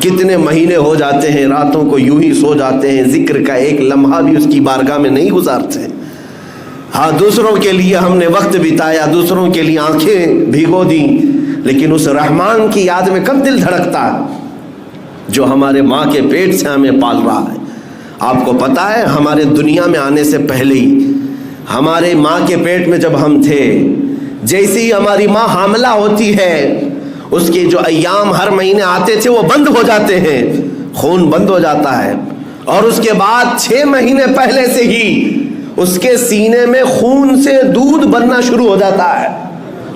کتنے مہینے ہو جاتے ہیں راتوں کو یوں ہی سو جاتے ہیں، ذکر کا ایک لمحہ بھی اس کی بارگاہ میں نہیں گزارتے۔ ہاں دوسروں کے لیے ہم نے وقت بتایا، دوسروں کے لیے آنکھیں بھگو دیں، لیکن اس رحمان کی یاد میں کب دل دھڑکتا ہے جو ہمارے ماں کے پیٹ سے ہمیں پال رہا ہے۔ آپ کو پتہ ہے ہمارے دنیا میں آنے سے پہلے ہی ہمارے ماں کے پیٹ میں جب ہم تھے، جیسے ہی ہماری ماں حاملہ ہوتی ہے اس کے جو ایام ہر مہینے آتے تھے وہ بند ہو جاتے ہیں، خون بند ہو جاتا ہے، اور اس کے بعد 6 مہینے پہلے سے ہی اس کے سینے میں خون سے دودھ بننا شروع ہو جاتا ہے۔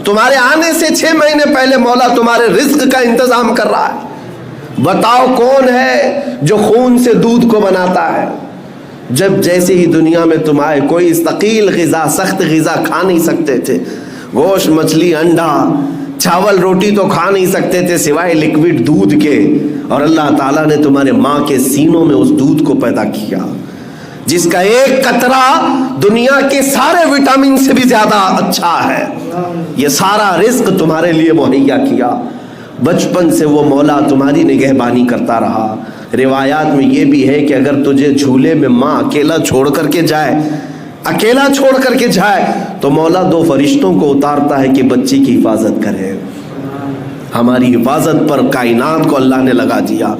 تمہارے آنے سے 6 مہینے پہلے مولا تمہارے رزق کا انتظام کر رہا ہے۔ بتاؤ کون ہے جو خون سے دودھ کو بناتا ہے؟ جب جیسے ہی دنیا میں تم آئے کوئی ثقیل غذا، سخت غذا کھا نہیں سکتے تھے، گوشت، مچھلی، انڈا، چاول، روٹی تو کھا نہیں سکتے تھے سوائے لکوڈ دودھ کے، اور اللہ تعالیٰ نے تمہارے ماں کے سینوں میں اس دودھ کو پیدا کیا جس کا ایک قطرہ دنیا کے سارے وٹامن سے بھی زیادہ اچھا ہے۔ یہ سارا رزق تمہارے لیے مہیا کیا، بچپن سے وہ مولا تمہاری نگہبانی کرتا رہا۔ روایات میں یہ بھی ہے کہ اگر تجھے جھولے میں ماں اکیلا چھوڑ کر کے جائے تو مولا 2 فرشتوں کو اتارتا ہے کہ بچی کی حفاظت کرے۔ ہماری حفاظت پر کائنات کو اللہ نے لگا دیا،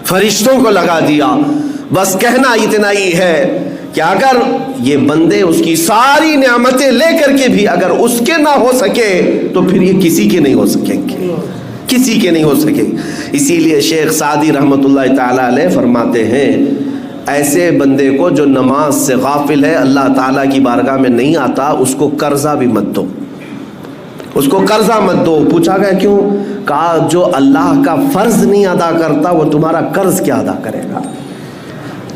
فرشتوں کو لگا دیا۔ بس کہنا اتنا ہی ہے کہ اگر یہ بندے اس کی ساری نعمتیں لے کر کے بھی اگر اس کے نہ ہو سکے تو پھر یہ کسی کے نہیں ہو سکیں گے، کسی کے نہیں ہو سکے۔ اسی لیے شیخ سعدی رحمۃ اللہ تعالی علیہ فرماتے ہیں ایسے بندے کو جو نماز سے غافل ہے، اللہ تعالیٰ کی بارگاہ میں نہیں آتا، اس کو قرضہ بھی مت دو، اس کو قرضہ مت دو۔ پوچھا گیا کیوں؟ کہا جو اللہ کا فرض نہیں ادا کرتا وہ تمہارا قرض کیا ادا کرے گا؟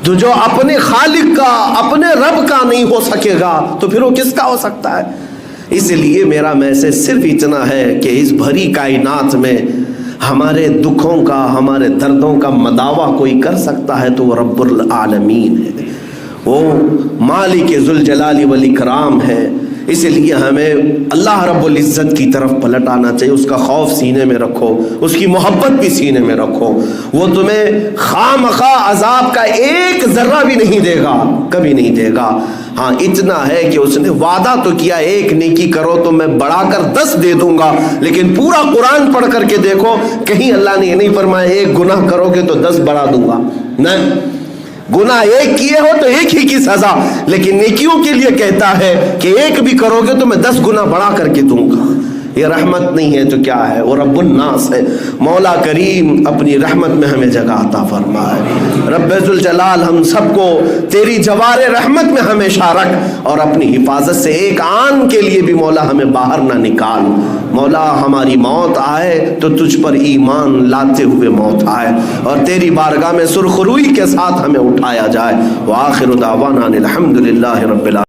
تو جو اپنے خالق کا، اپنے رب کا نہیں ہو سکے گا تو پھر وہ کس کا ہو سکتا ہے؟ اس لیے میرا میسج صرف اتنا ہے کہ اس بھری کائنات میں ہمارے دکھوں کا، ہمارے دردوں کا مداوا کوئی کر سکتا ہے تو وہ رب العالمین ہے، وہ مالک ذوالجلال والاکرام ہے۔ اس لیے ہمیں اللہ رب العزت کی طرف پلٹ آنا چاہیے، اس کا خوف سینے میں رکھو، اس کی محبت بھی سینے میں رکھو۔ وہ تمہیں خواہ مخواہ عذاب کا ایک ذرہ بھی نہیں دے گا، کبھی نہیں دے گا۔ ہاں اتنا ہے کہ اس نے وعدہ تو کیا ایک نیکی کرو تو میں بڑھا کر 10 دے دوں گا، لیکن پورا قرآن پڑھ کر کے دیکھو کہیں اللہ نے یہ نہیں فرمایا ایک گناہ کرو گے تو 10 بڑھا دوں گا، نہیں، گناہ ایک کیے ہو تو ایک ہی کی سزا، لیکن نیکیوں کے لیے کہتا ہے کہ ایک بھی کرو گے تو میں 10 گنا بڑھا کر کے دوں گا۔ یہ رحمت نہیں ہے تو کیا ہے؟ وہ رب الناس ہے۔ مولا کریم اپنی رحمت میں ہمیں جگہ عطا فرمائے۔ رب ذوالجلال ہم سب کو تیری جوار رحمت میں ہمیشہ رکھ، اور اپنی حفاظت سے ایک آن کے لیے بھی مولا ہمیں باہر نہ نکال۔ مولا ہماری موت آئے تو تجھ پر ایمان لاتے ہوئے موت آئے، اور تیری بارگاہ میں سرخروئی کے ساتھ ہمیں اٹھایا جائے۔ وآخر دعوانا الحمدللہ رب العالمین۔